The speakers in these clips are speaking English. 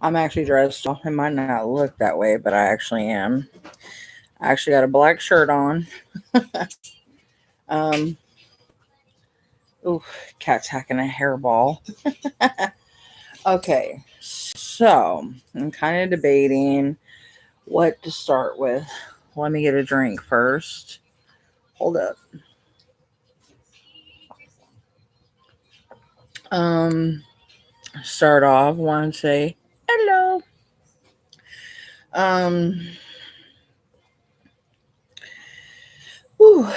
I'm actually dressed. It might not look that way, but I actually am. I actually got a black shirt on. um, ooh, cat's hacking a hairball. Okay, so I'm kind of debating what to start with. Let me get a drink first. Hold up. Um, Start off. Want to say hello. Um, whew,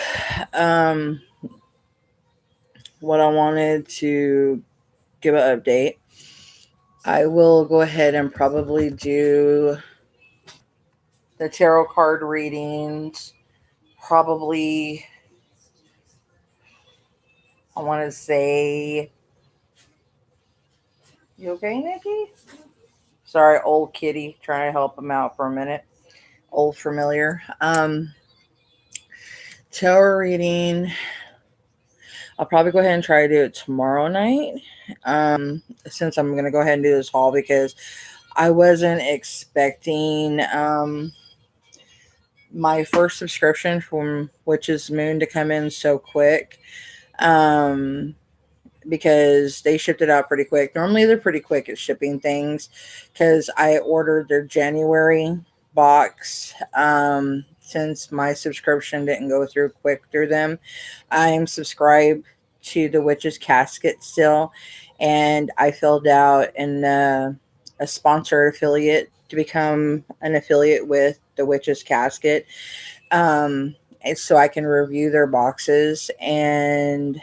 um, what I wanted to give an update. I will go ahead and probably do the tarot card readings. Probably, I want to say, you okay, Nikki? Sorry, old kitty. Trying to help him out for a minute. Old familiar. Tarot reading. I'll probably go ahead and try to do it tomorrow night. Since I'm gonna go ahead and do this haul because I wasn't expecting my first subscription from Witch's Moon to come in so quick. Um, because they shipped it out pretty quick. Normally they're pretty quick at shipping things because I ordered their January box. Since my subscription didn't go through quick through them, I'm subscribed to the Witch's Casket still, and I filled out a sponsored affiliate to become an affiliate with the Witch's Casket. And so I can review their boxes and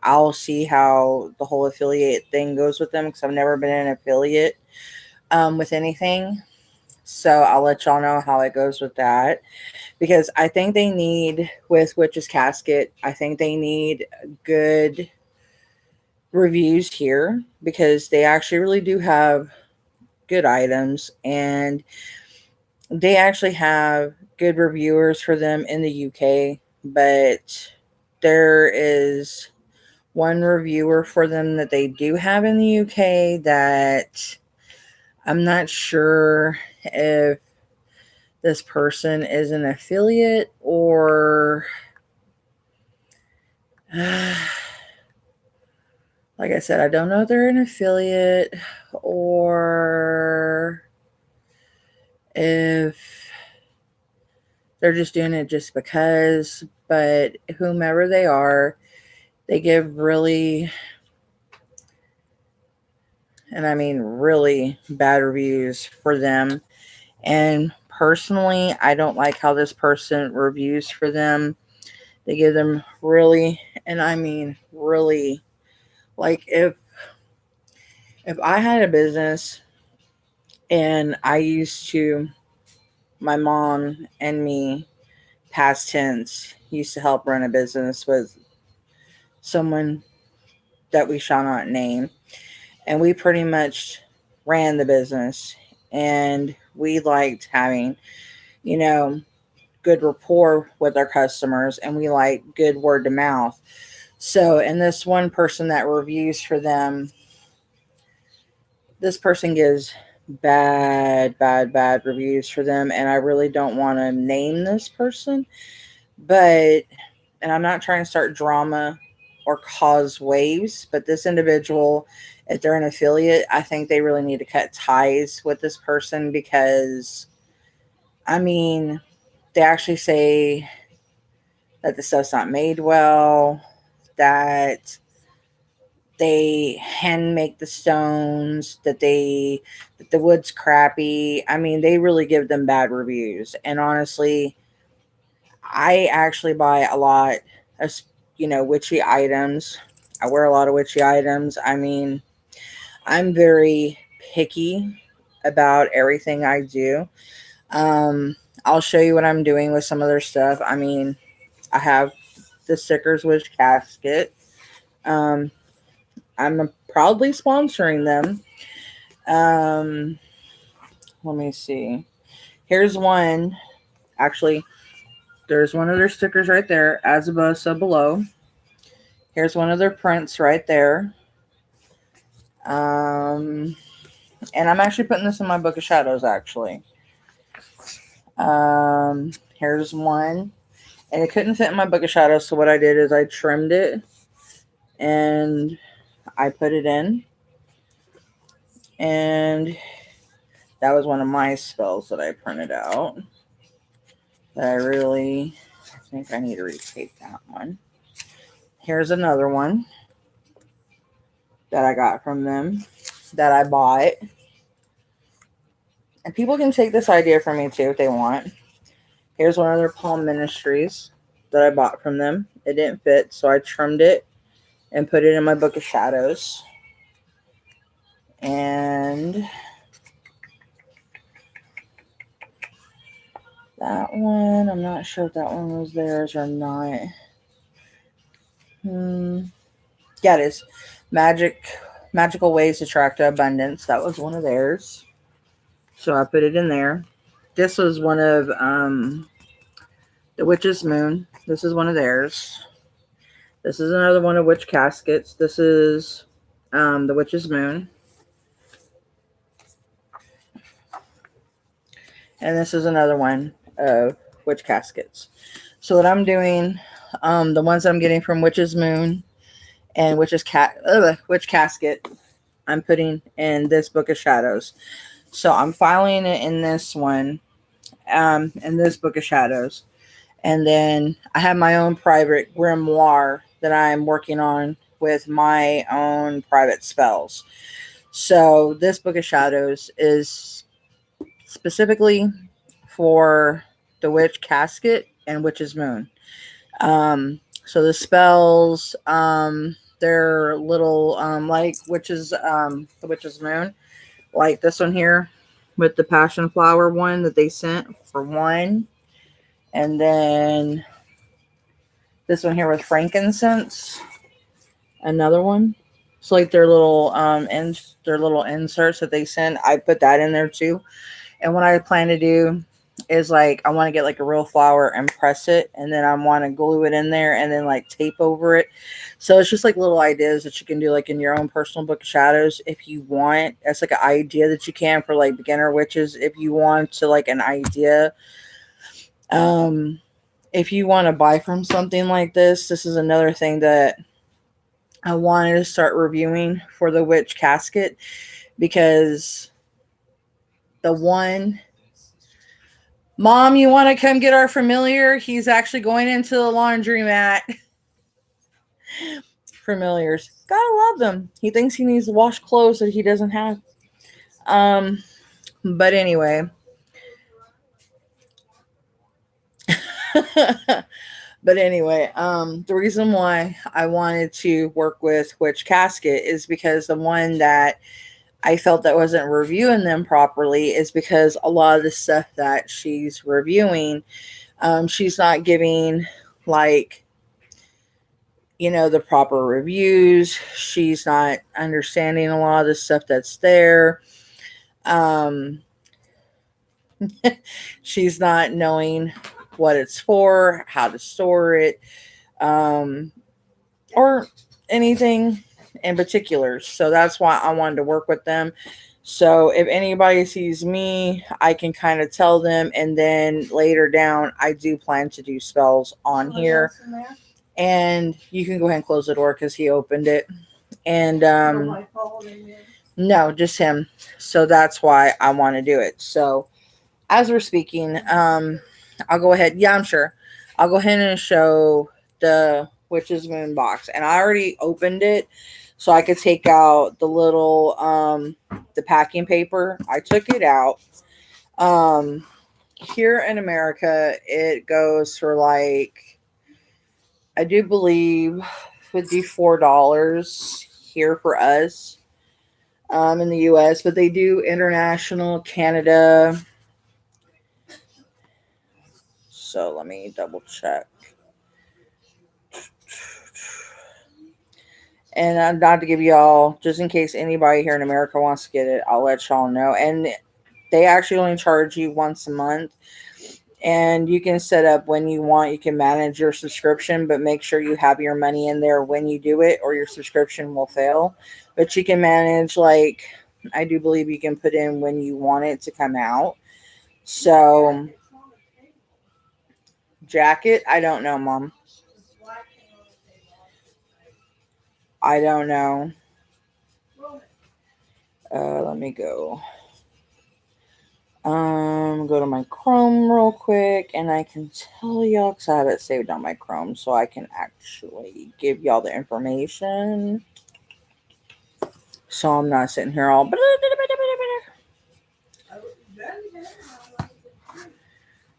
I'll see how the whole affiliate thing goes with them because I've never been an affiliate with anything. So I'll let y'all know how it goes with that because I think they need, with Witch's Casket, I think they need good reviews here because they actually really do have good items and they actually have good reviewers for them in the UK, but there is one reviewer for them that they do have in the UK that I'm not sure if this person is an affiliate or like I said, I don't know if they're an affiliate or if they're just doing it just because, but whomever they are, they give really, and I mean really bad reviews for them. And personally, I don't like how this person reviews for them. They give them really, and I mean really, like if I had a business and I used to, my mom and me, past tense, used to help run a business with someone that we shall not name, and we pretty much ran the business, and we liked having, you know, good rapport with our customers and we like good word of mouth. So, and this one person that reviews for them, this person gives bad reviews for them. And I really don't want to name this person, but, and I'm not trying to start drama or cause waves, but this individual, if they're an affiliate, I think they really need to cut ties with this person because, I mean, they actually say that the stuff's not made well, that they hand make the stones, that the wood's crappy. I mean, they really give them bad reviews. And honestly, I actually buy a lot of, witchy items. I wear a lot of witchy items. I mean, I'm very picky about everything I do. Um, I'll show you what I'm doing with some of their stuff. I mean, I have the Stickers Witch Casket. Um, I'm proudly sponsoring them. Um, Let me see. Here's one. Actually, there's one of their stickers right there. As above, so below. Here's one of their prints right there. Um, And I'm actually putting this in my book of shadows, actually. Here's one. And it couldn't fit in my book of shadows, so what I did is I trimmed it and I put it in. And that was one of my spells that I printed out. That I think I need to retake that one. Here's another one that I got from them that I bought. And people can take this idea from me too if they want. Here's one of their Palm Ministries that I bought from them. It didn't fit, so I trimmed it and put it in my book of shadows. And that one, I'm not sure if that one was theirs or not. Yeah, it is. Magical Ways to Attract Abundance. That was one of theirs. So I put it in there. This was one of the Witch's Moon. This is one of theirs. This is another one of Witch Caskets. This is the Witch's Moon. And this is another one of Witch Caskets. So what I'm doing, the ones I'm getting from Witch's Moon and Witch Casket, I'm putting in this book of shadows. So I'm filing it in this one, in this book of shadows. And then I have my own private grimoire that I'm working on with my own private spells. So this book of shadows is specifically for the Witch Casket and Witch's Moon. So the spells, they're little like the Witch's Moon, like this one here with the passion flower one that they sent for one, and then this one here with frankincense, another one. So like their little inserts that they send, I put that in there too. And what I plan to do is like I want to get like a real flower and press it, and then I want to glue it in there and then like tape over it. So it's just like little ideas that you can do like in your own personal book of shadows if you want. That's like an idea that you can for like beginner witches if you want to, like an idea. If you want to buy from something like this is another thing that I wanted to start reviewing for the Witch Casket, because the one, Mom, you want to come get our familiar? He's actually going into the laundromat. Familiars. Gotta love them. He thinks he needs to wash clothes that he doesn't have. But anyway. The reason why I wanted to work with Witch Casket is because the one that I felt that wasn't reviewing them properly is because a lot of the stuff that she's reviewing, she's not giving like, the proper reviews. She's not understanding a lot of the stuff that's there. She's not knowing what it's for, how to store it, or anything in particular. So that's why I wanted to work with them. So if anybody sees me, I can kind of tell them. And then later down, I do plan to do spells on here. And you can go ahead and close the door because he opened it. And no, just him. So that's why I want to do it. So as we're speaking, I'll go ahead. Yeah, I'm sure. I'll go ahead and show the Witch's Moon box. And I already opened it so I could take out the little, the packing paper. I took it out. Here in America, it goes for like, I do believe $54 here for us, in the US, but they do international, Canada. So let me double check. And not to give y'all, just in case anybody here in America wants to get it, I'll let y'all know. And they actually only charge you once a month. And you can set up when you want. You can manage your subscription, but make sure you have your money in there when you do it or your subscription will fail. But you can manage like I do believe you can put in when you want it to come out. So, jacket, I don't know, Mom. I don't know. Let me go. Go to my Chrome real quick, and I can tell y'all because I have it saved on my Chrome, so I can actually give y'all the information. So I'm not sitting here all.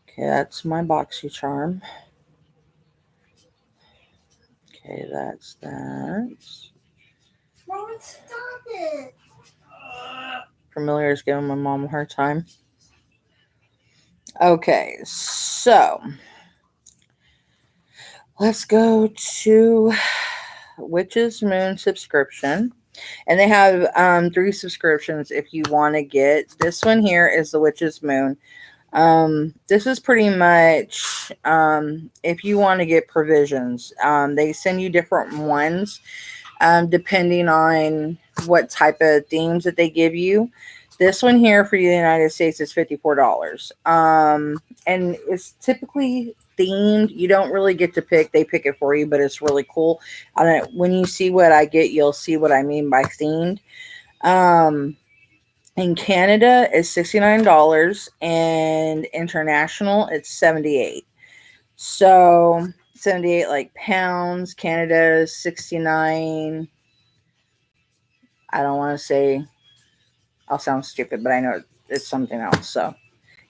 Okay, that's my BoxyCharm. Okay, that's that. Mom, stop it. Familiar is giving my mom a hard time. Okay, so let's go to Witch's Moon subscription. And they have 3 subscriptions if you want to get. This one here is the Witch's Moon. This is pretty much if you want to get provisions. They send you different ones depending on what type of themes that they give you. This one here for the United States is $54. And it's typically themed. You don't really get to pick. They pick it for you, but it's really cool. When you see what I get, you'll see what I mean by themed. In Canada, it's $69, and international, it's 78. So 78 like pounds. Canada is 69. I don't want to say, I'll sound stupid, but I know it's something else. So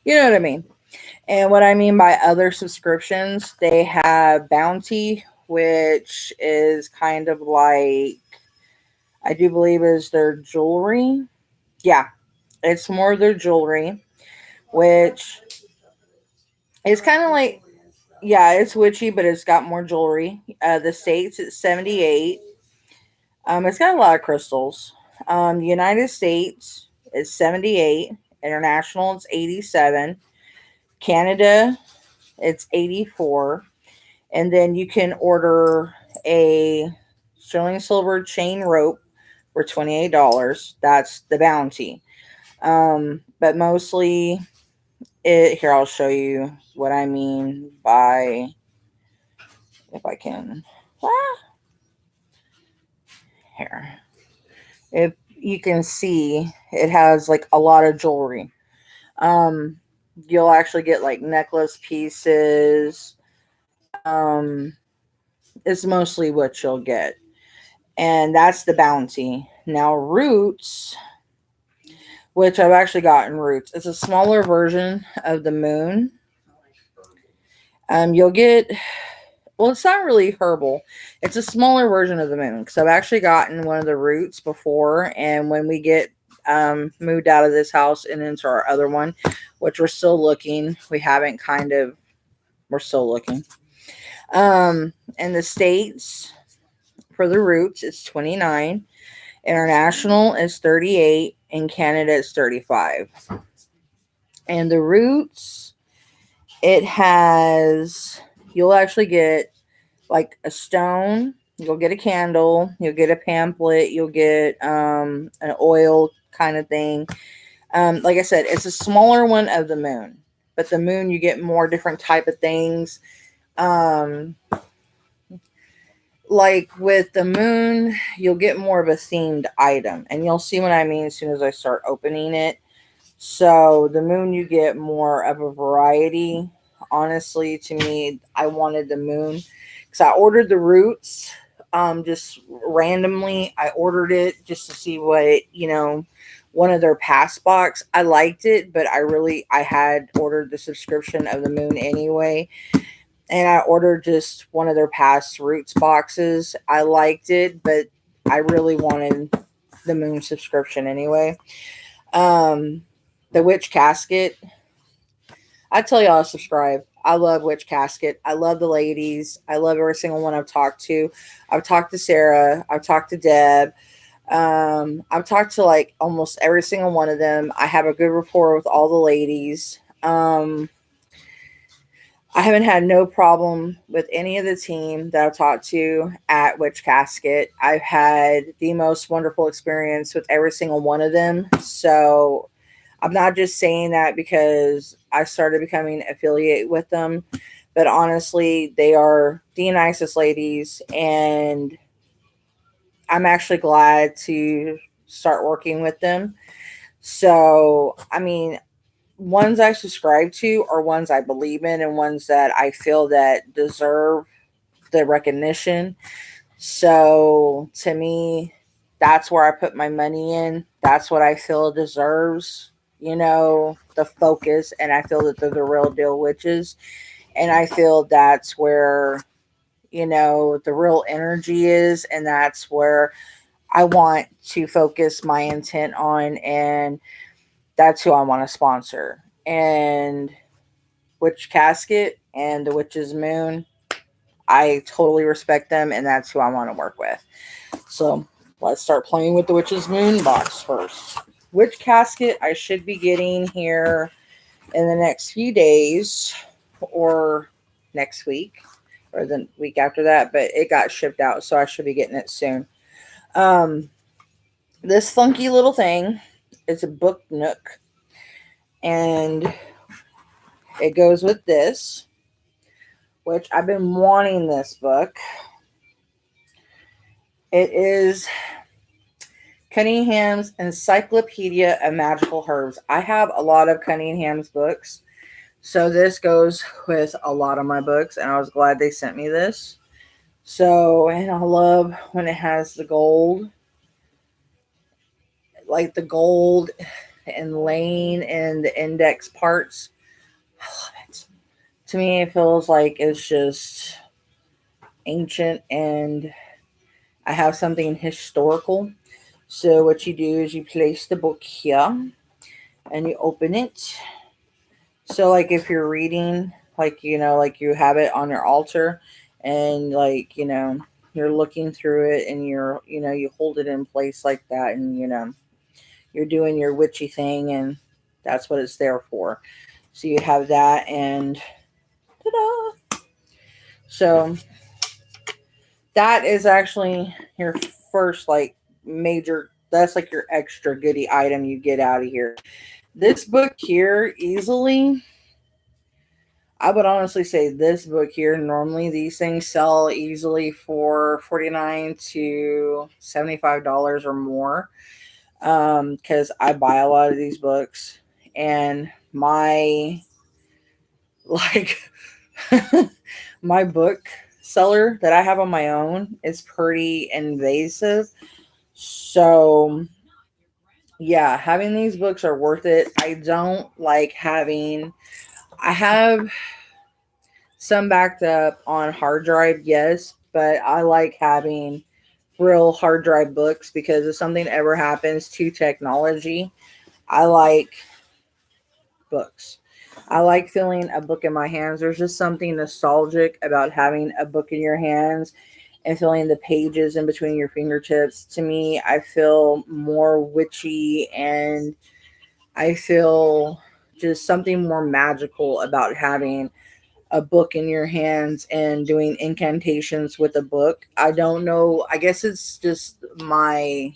you know what I mean. And what I mean by other subscriptions, they have Bounty, which is kind of like, I do believe is their jewelry. Yeah, it's more of their jewelry, which is kind of like, yeah, it's witchy, but it's got more jewelry. The States, it's 78. It's got a lot of crystals. The United States is 78. International, it's 87. Canada, it's 84. And then you can order a sterling silver chain rope for $28. That's the Bounty. But mostly, here, I'll show you what I mean by, if I can. Here. If you can see, it has like a lot of jewelry. You'll actually get like necklace pieces. It's mostly what you'll get. And that's the Bounty. Now, Roots, which I've actually gotten Roots. It's a smaller version of the Moon. You'll get, well, it's not really herbal. It's a smaller version of the Moon because I've actually gotten one of the Roots before. And when we get moved out of this house and into our other one, which we're still looking, we're still looking. In the States, for the Roots, it's 29. International is 38. In Canada, it's 35. And the Roots, you'll actually get like a stone, you'll get a candle, you'll get a pamphlet, you'll get an oil kind of thing. Like I said, it's a smaller one of the Moon, but the Moon, you get more different type of things. Like with the Moon, you'll get more of a themed item, and you'll see what I mean as soon as I start opening it. So the Moon, you get more of a variety. Honestly, to me, I wanted the Moon because I ordered the Roots just randomly. I ordered it just to see what, one of their past box. I liked it, but I had ordered the subscription of the Moon anyway. And I ordered just one of their past Roots boxes. I liked it, but I really wanted the Moon subscription anyway. The Witch Casket, I tell y'all to subscribe. I love Witch Casket. I love the ladies. I love every single one I've talked to. I've talked to Sarah. I've talked to Deb. I've talked to like almost every single one of them. I have a good rapport with all the ladies. I haven't had no problem with any of the team that I've talked to at Witch Casket. I've had the most wonderful experience with every single one of them. So I'm not just saying that because I started becoming affiliate with them, but honestly, they are the nicest ladies, and I'm actually glad to start working with them. So, I mean, ones I subscribe to are ones I believe in and ones that I feel that deserve the recognition. So to me, that's where I put my money in. That's what I feel deserves, the focus. And I feel that they're the real deal witches. And I feel that's where, the real energy is. And that's where I want to focus my intent on. And that's who I want to sponsor. And Witch Casket and the Witch's Moon, I totally respect them, and that's who I want to work with. So let's start playing with the Witch's Moon box first. Witch Casket I should be getting here in the next few days or next week or the week after that, but it got shipped out, so I should be getting it soon. Um, this funky little thing is a book nook, and it goes with this, which I've been wanting this book. It is Cunningham's Encyclopedia of Magical Herbs. I have a lot of Cunningham's books, so this goes with a lot of my books, and I was glad they sent me this. So, and I love when it has the gold, like the gold and lane and the index parts. I love it. To me, it feels like it's just ancient, and I have something historical. So what you do is you place the book here and you open it. So like if you're reading, like like you have it on your altar, and like you're looking through it, and you hold it in place like that, and you're doing your witchy thing, and that's what it's there for. So you have that, and ta-da! So that is actually your first like major. That's like your extra goodie item you get out of here. This book here easily, I would honestly say this book here, normally these things sell easily for $49 to $75 or more. Because I buy a lot of these books, and my like my book seller that I have on my own is pretty invasive. So yeah, having these books are worth it. I don't like having, I have some backed up on hard drive, yes, but I like having real hard drive books because if something ever happens to technology, I like books. I like feeling a book in my hands. There's just something nostalgic about having a book in your hands and feeling the pages in between your fingertips. To me, I feel more witchy, and I feel just something more magical about having a book in your hands and doing incantations with a book. I don't know. I guess it's just my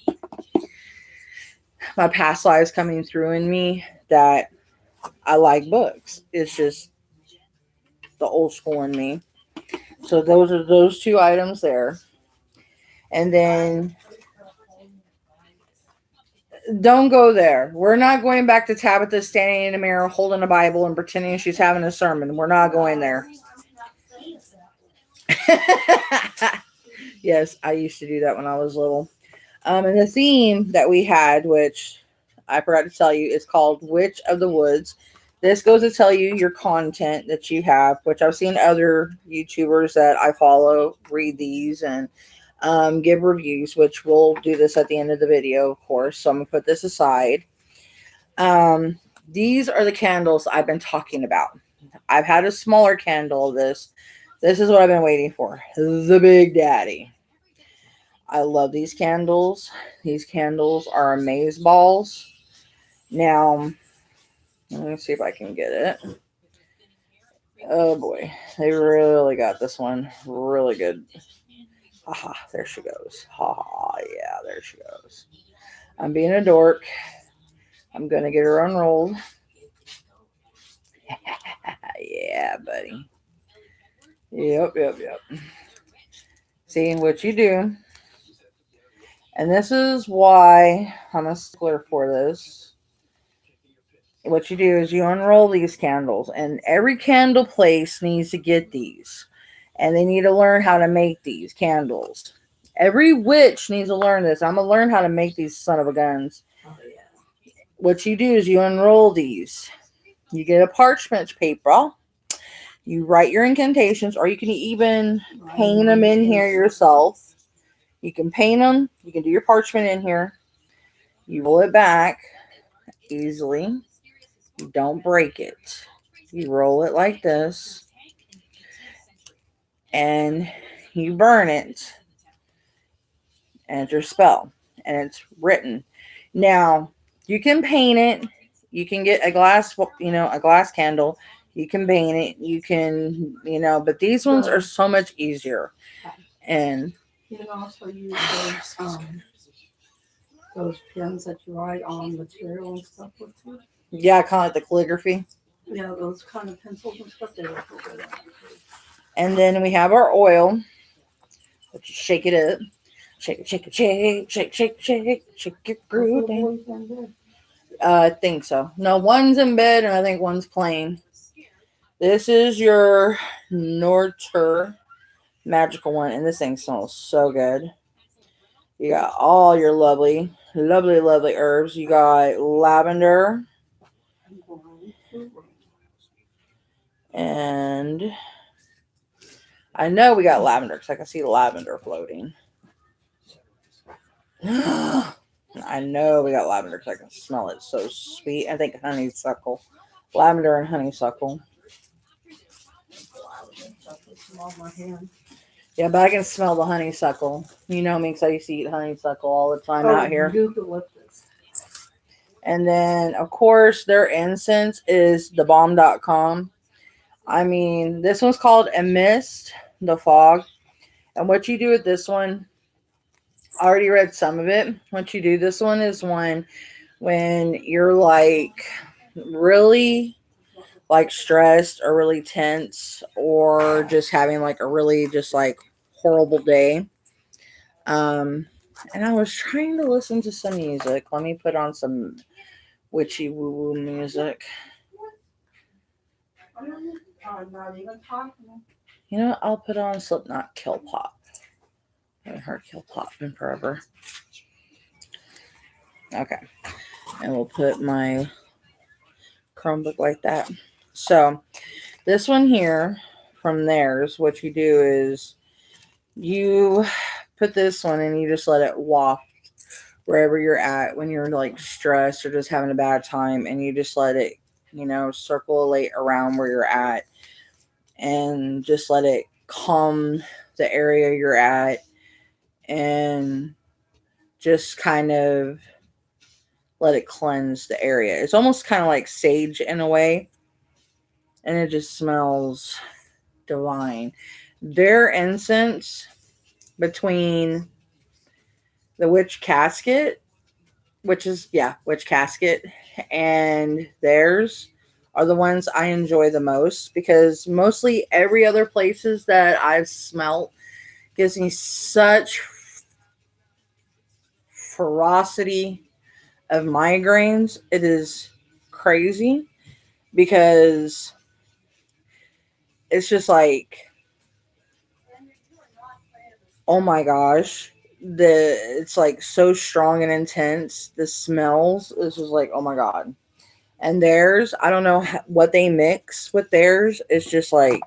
past lives coming through in me that I like books. It's just the old school in me. So those are those two items there. And then don't go there. We're not going back to Tabitha standing in a mirror holding a Bible and pretending she's having a sermon. We're not going there. Yes, I used to do that when I was little. And the theme that we had, which I forgot to tell you, is called Witch of the Woods. This goes to tell you your content that you have, which I've seen other YouTubers that I follow read these and give reviews, which we'll do this at the end of the video, of course. So I'm going to put this aside. These are the candles I've been talking about. I've had a smaller candle of this. This is what I've been waiting for. The Big Daddy. I love these candles. These candles are amaze balls. Now, let me see if I can get it. Oh boy, they really got this one really good. Haha, there she goes. Ha ha, yeah, there she goes. I'm being a dork. I'm gonna get her unrolled. Yeah, buddy. Yep. See what you do. And this is why I'm a stickler for this. What you do is you unroll these candles, and every candle place needs to get these. And they need to learn how to make these candles. Every witch needs to learn this. I'm going to learn how to make these son of a guns. Oh, yeah. What you do is you unroll these. You get a parchment paper. You write your incantations, or you can even paint them in here yourself. You can paint them. You can do your parchment in here. You roll it back easily. You don't break it. You roll it like this. And you burn it. And it's your spell. And it's written. Now, you can paint it. You can get a glass, a glass candle. You can paint it. You can, but these ones are so much easier. And you can also use those pens that you write on material and stuff with too. Yeah, kind of like the calligraphy. Yeah, those kind of pencils and stuff, they work over that. And then we have our oil. Let's shake it up. Shake it groovy. I think so. No, one's in bed and I think one's playing. This is your Norter magical one, and this thing smells so good. You got all your lovely herbs. You got lavender. And I know we got lavender because I can see lavender floating. I know we got lavender because I can smell it. So sweet. I think honeysuckle. Lavender and honeysuckle. Yeah, but I can smell the honeysuckle. You know me because I used to eat honeysuckle all the time out here. Eucalyptus. And then, of course, their incense is thebomb.com. I mean, this one's called A Mist, the Fog. And what you do with this one, I already read some of it. What you do, this one is when you're like really like stressed or really tense or just having like a really just like horrible day. And I was trying to listen to some music. Let me put on some witchy woo woo music. You know what? I'll put on Slipknot Kill Pop. I haven't heard Kill Pop in forever. Okay. And we'll put my Chromebook like that. So this one here from theirs, what you do is you put this one and you just let it walk wherever you're at when you're like stressed or just having a bad time, and you just let it, circulate around where you're at and just let it calm the area you're at and just kind of let it cleanse the area. It's almost kind of like sage in a way, and it just smells divine. Their incense between the witch casket, witch casket, and theirs are the ones I enjoy the most, because mostly every other places that I've smelt gives me such ferocity of migraines. It is crazy because it's just like, oh my gosh, it's like so strong and intense. The smells is just like, oh my god. And theirs, I don't know what they mix with theirs. It's just like,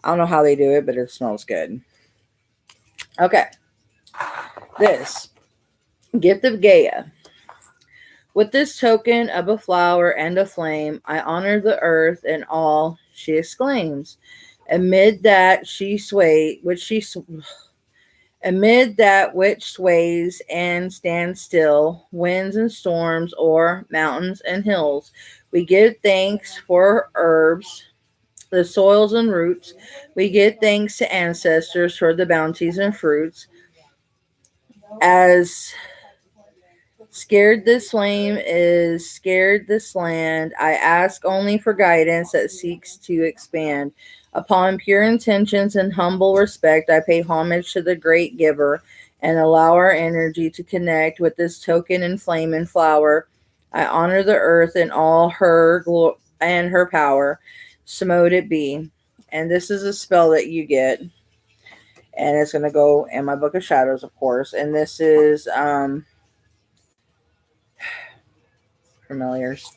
I don't know how they do it, but it smells good. Okay. This gift of Gaia. With this token of a flower and a flame, I honor the earth and all she exclaims. Amid that which sways and stands still, winds and storms o'er mountains and hills, we give thanks for herbs the soils and roots. We give thanks to ancestors for the bounties and fruits. As scared this flame is scared this land, I ask only for guidance that seeks to expand. Upon pure intentions and humble respect, I pay homage to the great giver and allow our energy to connect with this token and flame and flower. I honor the earth and all her and her power. So mote it be. And this is a spell that you get, and it's going to go in my book of shadows, of course. And this is familiars.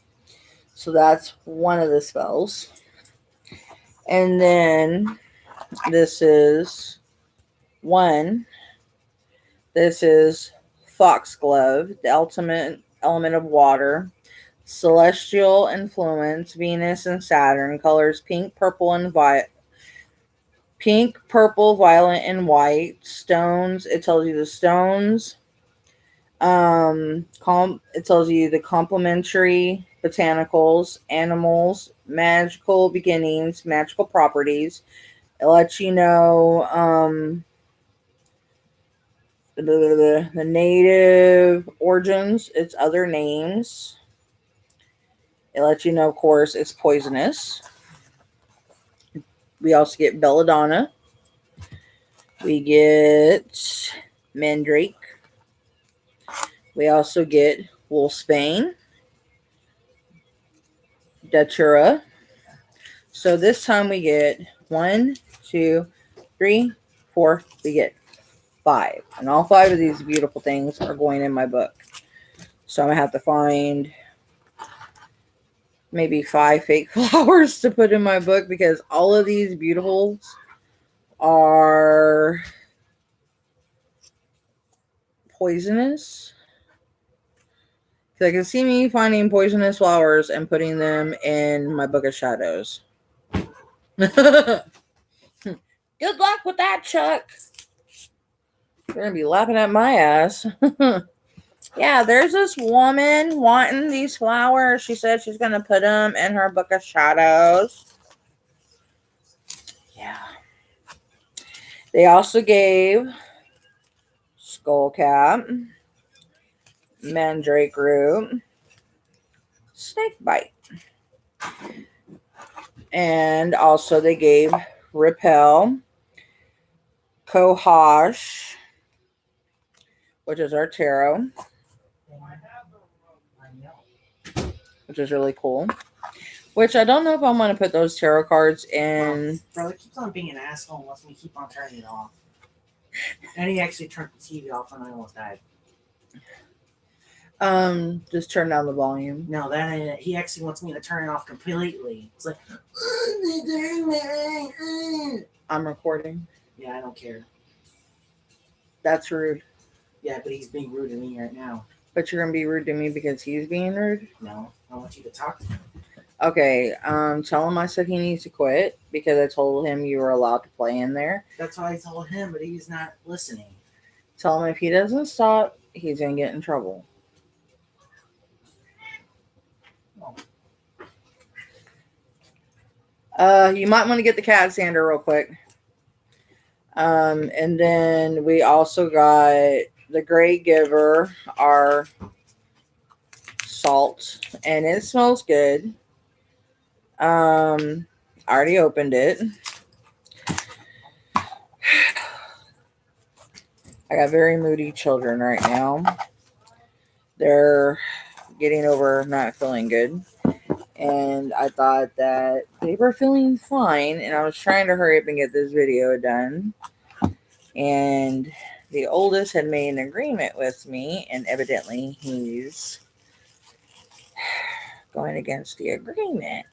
So that's one of the spells. And then this is one. This is Foxglove, the ultimate element of water. Celestial influence, Venus and Saturn. Colors pink, purple, and violet. Pink, purple, violet, and white. Stones. It tells you the stones. It tells you the complementary botanicals, animals, magical beginnings, magical properties. It lets you know the native origins, its other names. It lets you know, of course, it's poisonous. We also get belladonna. We get mandrake. We also get wolfsbane, datura. So this time we get 1, 2, 3, 4. We get 5. And all 5 of these beautiful things are going in my book. So I'm going to have to find maybe 5 fake flowers to put in my book, because all of these beautifuls are poisonous. Because I can see me finding poisonous flowers and putting them in my book of shadows. Good luck with that, Chuck. You're going to be laughing at my ass. Yeah, there's this woman wanting these flowers. She said she's going to put them in her book of shadows. Yeah. They also gave skullcap, mandrake root, snake bite. And also they gave repel, cohosh, which is our tarot, which is really cool. Which I don't know if I'm going to put those tarot cards in. Brother keeps on being an asshole and lets me keep on turning it off. And he actually turned the TV off when I almost died. Just turn down the volume. No, that he actually wants me to turn it off completely. It's like, I'm recording. yeah, I don't care. That's rude. Yeah, but he's being rude to me right now. But you're going to be rude to me because he's being rude? No, I want you to talk to him. Okay, tell him I said he needs to quit because I told him you were allowed to play in there. That's what I told him, but he's not listening. Tell him if he doesn't stop, he's going to get in trouble. You might want to get the cat sander real quick. And then we also got the Great Giver, our salt, and it smells good. I already opened it. I got very moody children right now. They're getting over not feeling good. And I thought that they were feeling fine. And I was trying to hurry up and get this video done. And the oldest had made an agreement with me. And evidently he's going against the agreement.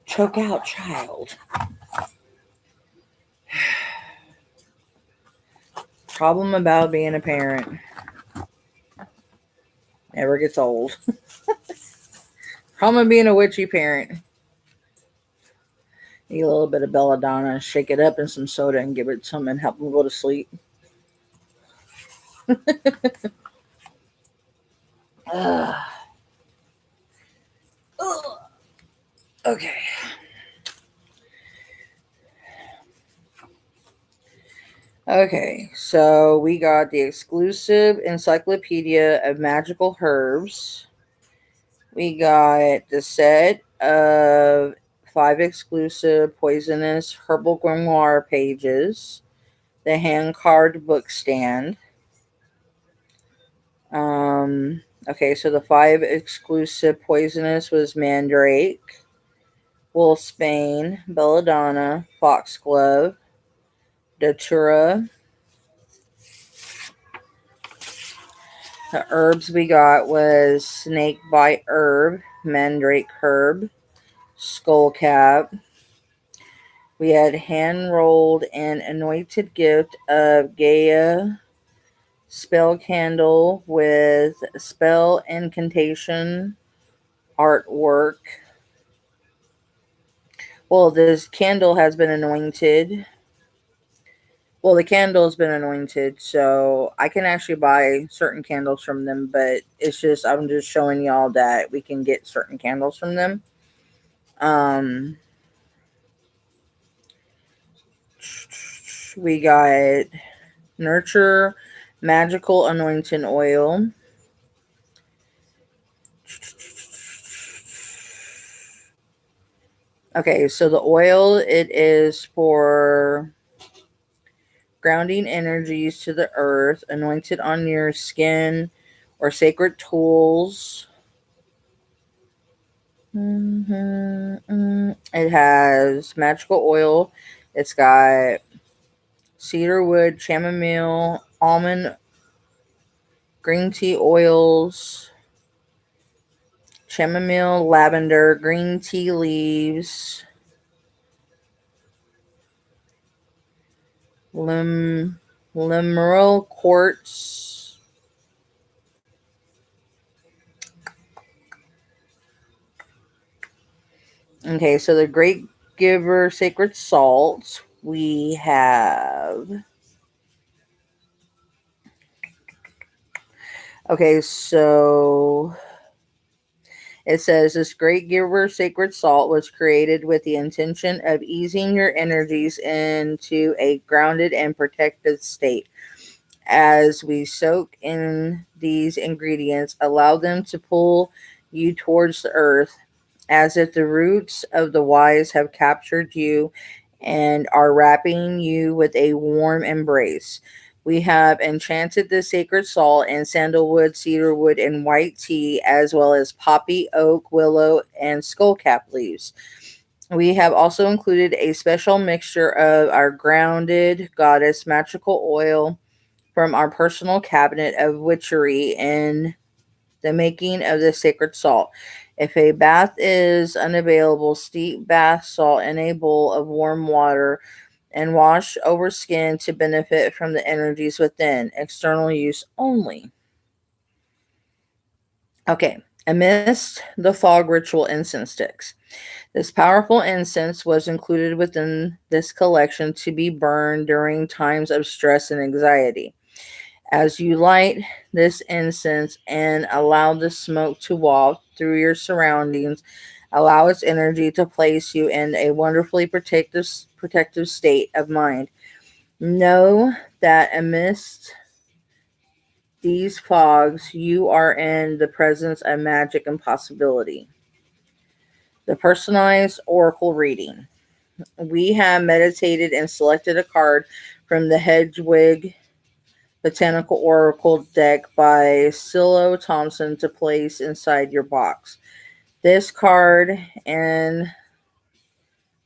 Choke out, child. Problem about being a parent. Never gets old. Problem of being a witchy parent. Need a little bit of belladonna, shake it up in some soda and give it some and help them go to sleep. Okay. Okay, so we got the exclusive Encyclopedia of Magical Herbs. We got the set of 5 exclusive poisonous herbal grimoire pages, the hand carved book stand. Okay, so the 5 exclusive poisonous was Mandrake, Wolfsbane, Belladonna, Foxglove, Datura. The herbs we got was Snakebite Herb, Mandrake Herb, Skullcap. We had hand rolled and anointed gift of Gaia spell candle with spell incantation artwork. Well, this candle has been anointed. Well, the candle's been anointed, so I can actually buy certain candles from them, but it's just, I'm just showing y'all that we can get certain candles from them. We got Nurture Magical Anointing Oil. Okay, so the oil, it is for grounding energies to the earth, anointed on your skin or sacred tools. It has magical oil. It's got cedarwood, chamomile, almond, green tea oils, chamomile, lavender, green tea leaves, limeral quartz. Okay, so the Great Giver Sacred Salt, we have. Okay, so it says this Great Giver Sacred Salt was created with the intention of easing your energies into a grounded and protected state. As we soak in these ingredients, allow them to pull you towards the earth, as if the roots of the wise have captured you and are wrapping you with a warm embrace. We have enchanted the sacred salt in sandalwood, cedarwood, and white tea, as well as poppy, oak, willow, and skullcap leaves. We have also included a special mixture of our grounded goddess magical oil from our personal cabinet of witchery in the making of the sacred salt. If a bath is unavailable, steep bath salt in a bowl of warm water and wash over skin to benefit from the energies within. External use only. Okay, amidst the fog ritual incense sticks. This powerful incense was included within this collection to be burned during times of stress and anxiety. As you light this incense and allow the smoke to waft through your surroundings, allow its energy to place you in a wonderfully protective state of mind. Know that amidst these fogs, you are in the presence of magic and possibility. The personalized oracle reading. We have meditated and selected a card from the Hedwig Botanical Oracle deck by Silo Thompson to place inside your box. This card and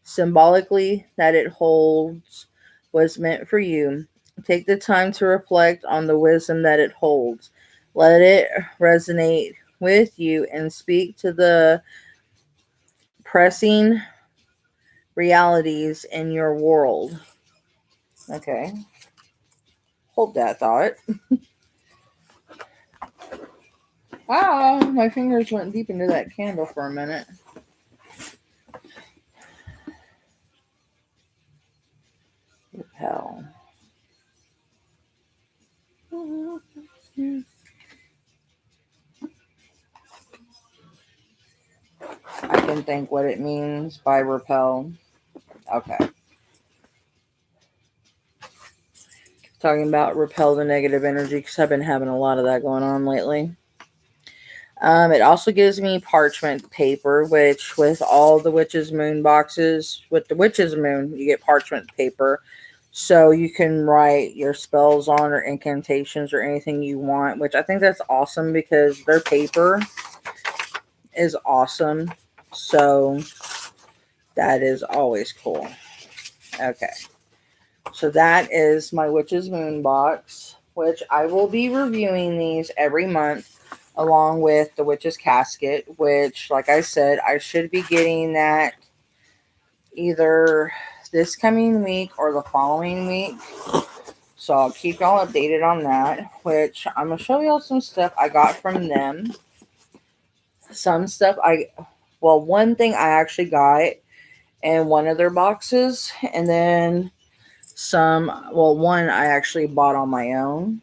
symbolically that it holds was meant for you. Take the time to reflect on the wisdom that it holds. Let it resonate with you and speak to the pressing realities in your world. Okay. Hold that thought. Ah, my fingers went deep into that candle for a minute. Repel. I can think what it means by repel. Okay. talking about repel the negative energy because I've been having a lot of that going on lately. It also gives me parchment paper, which with all the Witch's Moon boxes, with the Witch's Moon, you get parchment paper. So you can write your spells on or incantations or anything you want, which I think that's awesome because their paper is awesome. So that is always cool. Okay. So that is my Witch's Moon box, which I will be reviewing these every month along with the Witch's Casket, which, like I said, I should be getting that either this coming week or the following week. So I'll keep y'all updated on that, which I'm going to show y'all some stuff I got from them. Some stuff one thing I actually got in one of their boxes, and then one I actually bought on my own.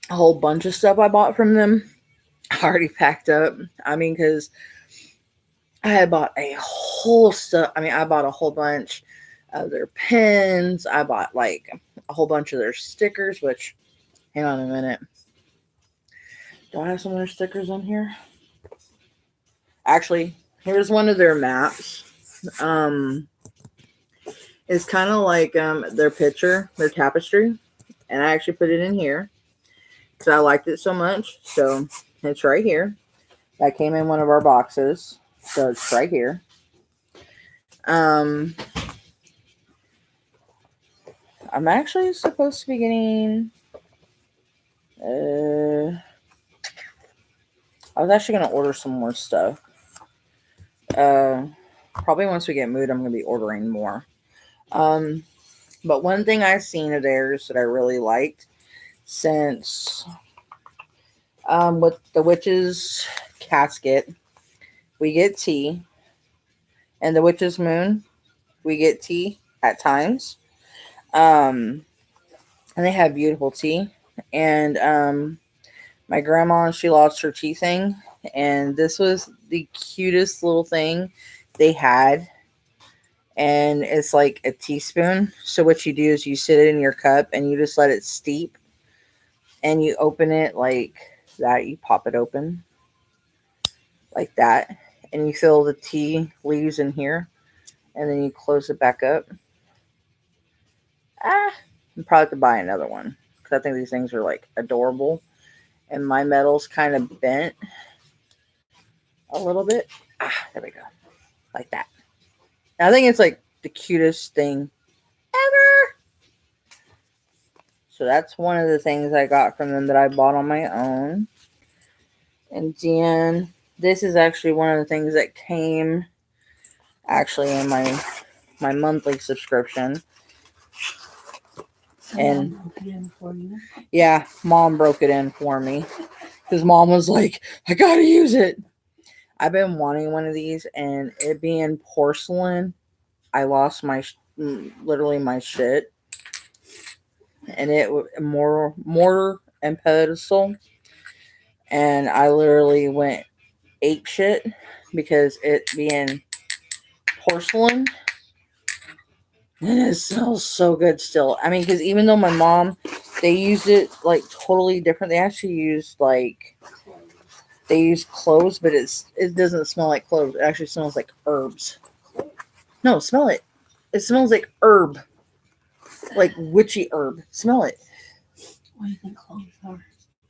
A whole bunch of stuff I bought from them. I already packed up. I mean, because I had bought I bought a whole bunch of their pens. I bought like a whole bunch of their stickers, which, hang on a minute. Do I have some of their stickers on here? Actually, here's one of their maps. It's kind of like their picture, their tapestry. And I actually put it in here because I liked it so much. So it's right here. That came in one of our boxes. So it's right here. I'm actually supposed to be getting... I was actually going to order some more stuff. Probably once we get moved, I'm going to be ordering more. But one thing I've seen of theirs that I really liked, since with the Witch's Casket, we get tea, and the Witch's Moon, we get tea at times. And they have beautiful tea. And my grandma, she lost her tea thing, and this was the cutest little thing they had. And it's like a teaspoon. So what you do is you sit it in your cup and you just let it steep. And you open it like that. You pop it open like that. And you fill the tea leaves in here. And then you close it back up. I'm probably have to buy another one. Because I think these things are like adorable. And my metal's kind of bent a little bit. There we go. Like that. I think it's like the cutest thing ever. So that's one of the things I got from them that I bought on my own. And then this is actually one of the things that came actually in my monthly subscription. And yeah, Mom broke it in for me. Because Mom was like, I gotta use it. I've been wanting one of these, and it being porcelain, I lost literally my shit. And it was mortar and pedestal. And I literally went ape shit because it being porcelain. And it smells so good still. I mean, because even though my mom, they used it like totally different. They actually used they use cloves, but it doesn't smell like cloves. It actually smells like herbs. No, smell it. It smells like herb. Like witchy herb. Smell it. What do you think cloves are?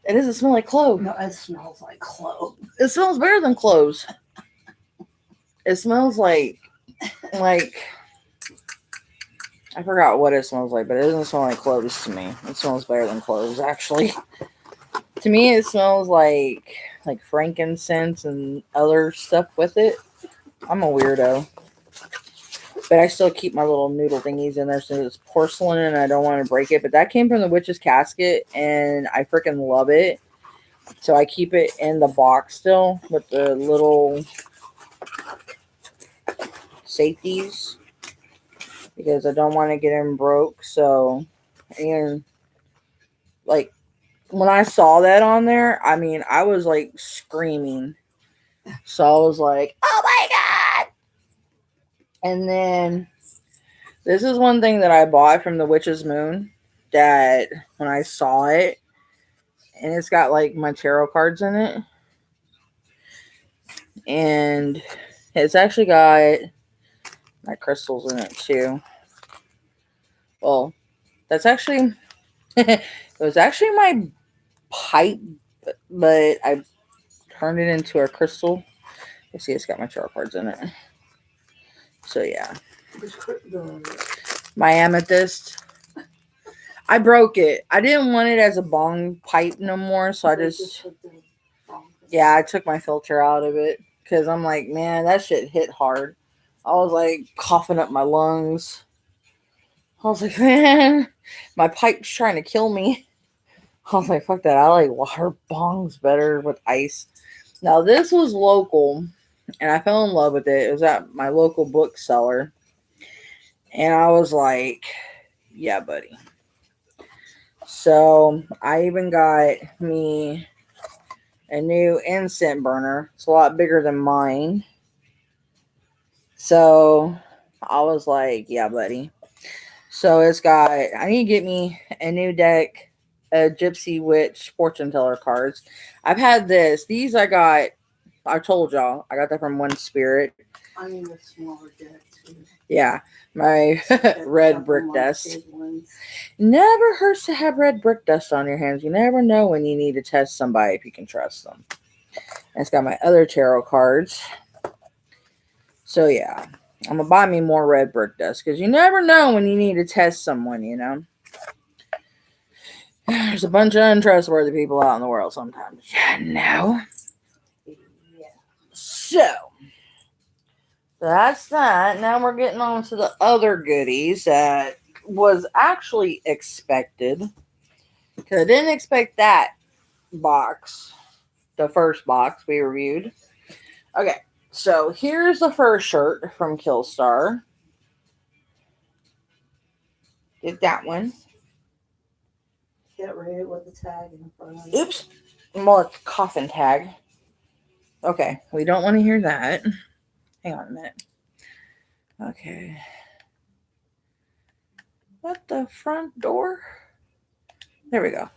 It doesn't smell like clove. No, it smells like clove. It smells better than cloves. It smells like I forgot what it smells like, but it doesn't smell like cloves to me. It smells better than cloves, actually. To me, it smells like frankincense and other stuff with it. I'm a weirdo. But I still keep my little noodle thingies in there since it's porcelain and I don't want to break it. But that came from the Witch's Casket, and I freaking love it. So I keep it in the box still with the little safeties because I don't want to get them broke. So, and like when I saw that on there, I mean, I was like screaming. So I was like, oh my God. And then This is one thing that I bought from the Witch's Moon that when I saw it, and it's got like my tarot cards in it. And it's actually got my crystals in it too. Well, that's actually it was actually my pipe, but I turned it into a crystal. You see, it's got my tarot cards in it. So yeah, my amethyst. I broke it. I didn't want it as a bong pipe no more, so I just I took my filter out of it because I'm like, man, that shit hit hard. I was like coughing up my lungs. I was like, man, my pipe's trying to kill me. I was like, fuck that. I like water bongs better with ice. Now, this was local, and I fell in love with it. It was at my local bookseller. And I was like, yeah, buddy. So, I even got me a new incense burner. It's a lot bigger than mine. So, I was like, yeah, buddy. So, I need to get me a new deck of Gypsy Witch fortune teller cards. I've had this. These I told y'all, I got that from One Spirit. I need a smaller deck too. Yeah, my red brick dust. Never hurts to have red brick dust on your hands. You never know when you need to test somebody if you can trust them. And it's got my other tarot cards. So yeah, I'm gonna buy me more red brick dust because you never know when you need to test someone. You know, there's a bunch of untrustworthy people out in the world sometimes. Yeah, no. Yeah. So that's that. Now we're getting on to the other goodies that was actually expected. Because I didn't expect that box. The first box we reviewed. Okay, so here's the first shirt from Killstar. Get that one. Get ready with the tag in front of it. Oops. Well, it's coffin tag. Okay, we don't want to hear that. Hang on a minute. Okay. What the front door? There we go.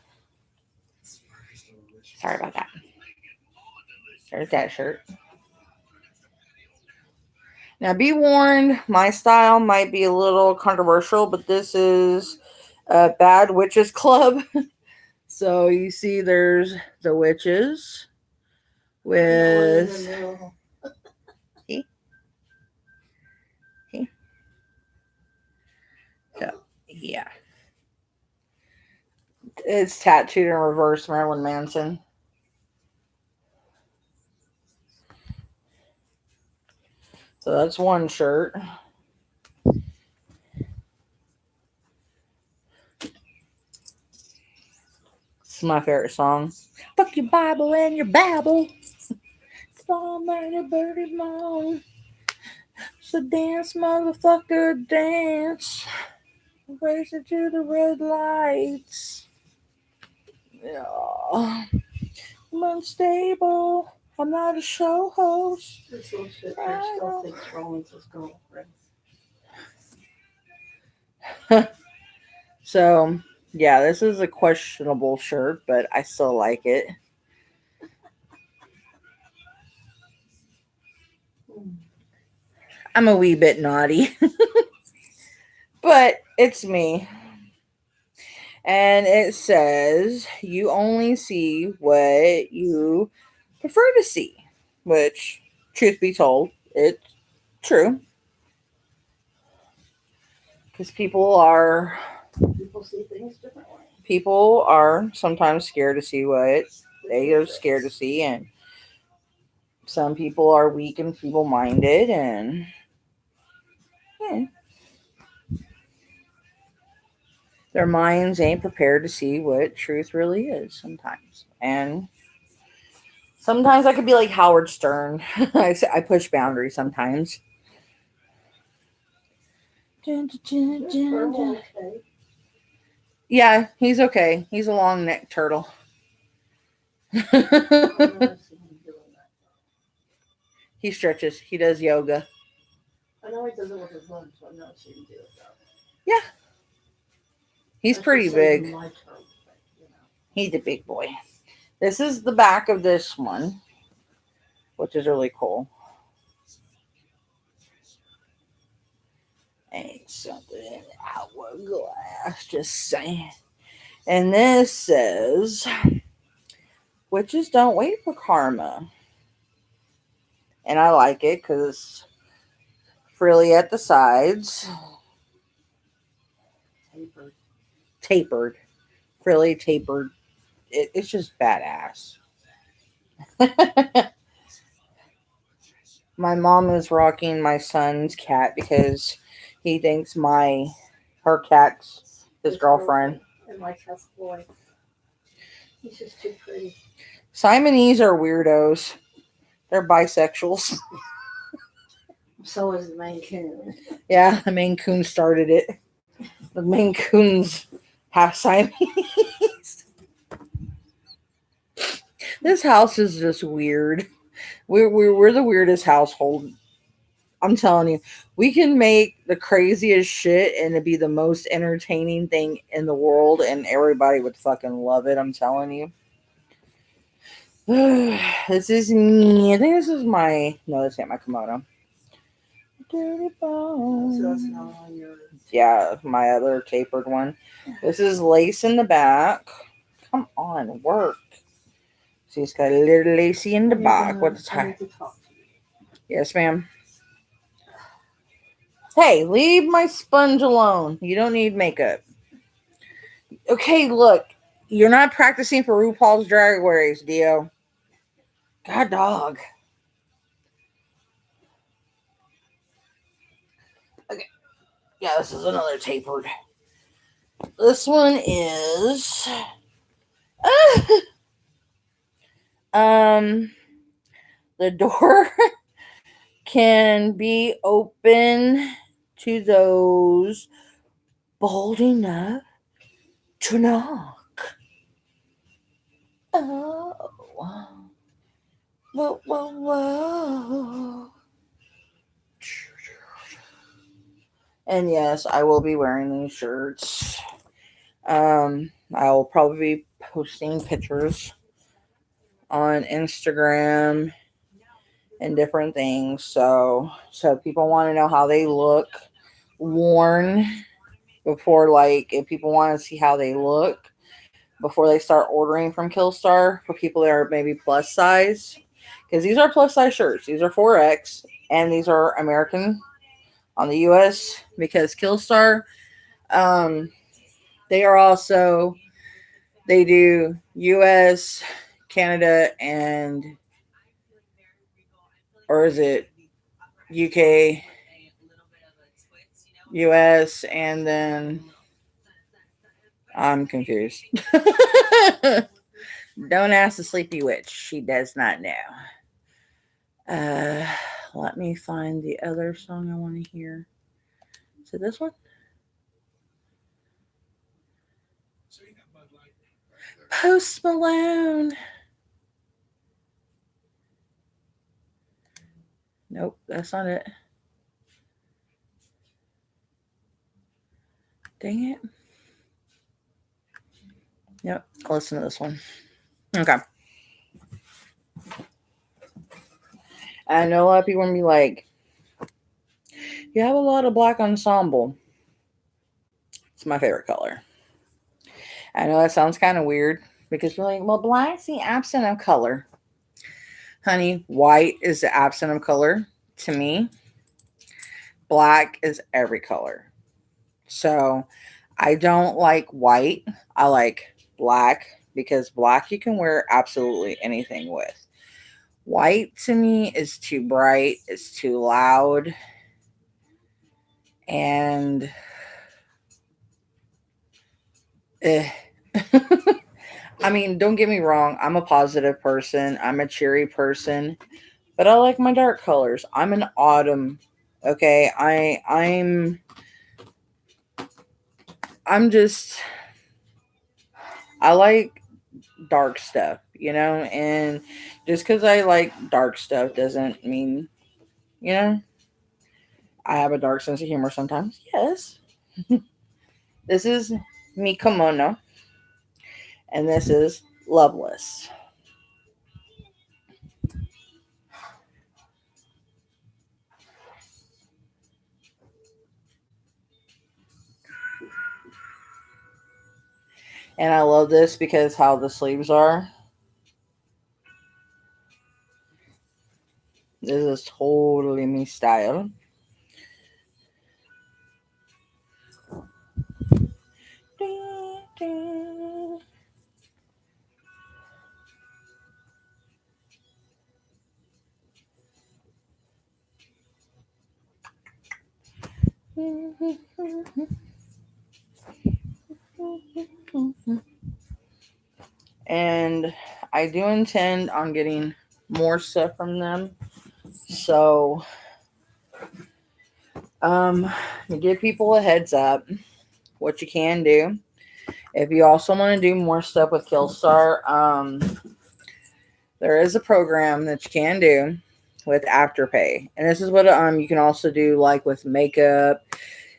Sorry about that. There's that shirt. Now, be warned, my style might be a little controversial, but this is a Bad Witches Club. So you see there's the witches with... So, yeah. It's tattooed in reverse Marilyn Manson. So that's one shirt. It's my favorite song. Fuck your Bible and your Babble. All night birdie long. So dance, motherfucker, dance. Racing to the red lights. Yeah. I'm unstable. I'm not a show host. This little shit there still thinks Rollins' girlfriend. So, yeah, this is a questionable shirt, but I still like it. I'm a wee bit naughty. But it's me. And it says, you only see what you prefer to see. Which, truth be told, it's true. Because people see things differently. People are sometimes scared to see what they are scared to see. And some people are weak and feeble-minded. And yeah, their minds ain't prepared to see what truth really is sometimes. And sometimes I could be like Howard Stern. I push boundaries sometimes. Yeah, he's okay. He's a long neck turtle. He stretches. He does yoga. I know he does it with his lunch, so I've never seen him do it though. He's I should pretty say big. my turn, but, you know. He's a big boy. This is the back of this one, which is really cool. Ain't something in the hourglass, just saying. And this says, witches don't wait for karma. And I like it because it's frilly at the sides. Tapered. Tapered. Frilly, tapered. It's just badass. My mom is rocking my son's cat because he thinks her cat's his girlfriend. And my cat's boy. He's just too pretty. Siamese are weirdos. They're bisexuals. So is the Maine Coon. Yeah, the Maine Coon started it. The Maine Coons half Siamese. This house is just weird. We're the weirdest household. I'm telling you, we can make the craziest shit and it'd be the most entertaining thing in the world, and everybody would fucking love it. I'm telling you. This is me. I think this is my. No, this ain't my kimono. Dirty So that's bone. not on yours. Yeah, my other tapered one. This is lace in the back. Come on, work. She's got a little lacy in the back. What's I need to talk to you. Yes, ma'am. Hey, leave my sponge alone. You don't need makeup. Okay, look. You're not practicing for RuPaul's Drag Race, Dio. God dog. Okay. Yeah, this is another tapered. This one is the door can be open to those bold enough to knock. Oh. Whoa, whoa, whoa. And yes, I will be wearing these shirts. I will probably be posting pictures on Instagram and different things. So people want to know how they look worn before, like, if people want to see how they look before they start ordering from Killstar, for people that are maybe plus size, because these are plus size shirts. These are 4X and these are American on the US, because Killstar, they are also, they do US, Canada, and, or is it UK, US, and then I'm confused. Don't ask the sleepy witch. She does not know. Let me find the other song I want to hear. Is it this one? Post Malone. Nope, that's not it. Dang it. Yep, listen to this one. Okay. I know a lot of people will be like, you have a lot of black ensemble. It's my favorite color. I know that sounds kind of weird because you're like, well, black's the absent of color. Honey, white is the absent of color. To me, black is every color. So I don't like white. I like black because black you can wear absolutely anything with. White to me is too bright, it's too loud, and I mean, don't get me wrong, I'm a positive person, I'm a cheery person, but I like my dark colors. I'm an autumn. Okay, I'm just, I like dark stuff, and just because I like dark stuff doesn't mean, I have a dark sense of humor sometimes. Yes. This is Mikomono, and this is Loveless. And I love this because how the sleeves are. This is totally me style. And I do intend on getting more stuff from them. So, to give people a heads up, what you can do. If you also want to do more stuff with Killstar, there is a program that you can do with Afterpay. And this is what you can also do like with makeup.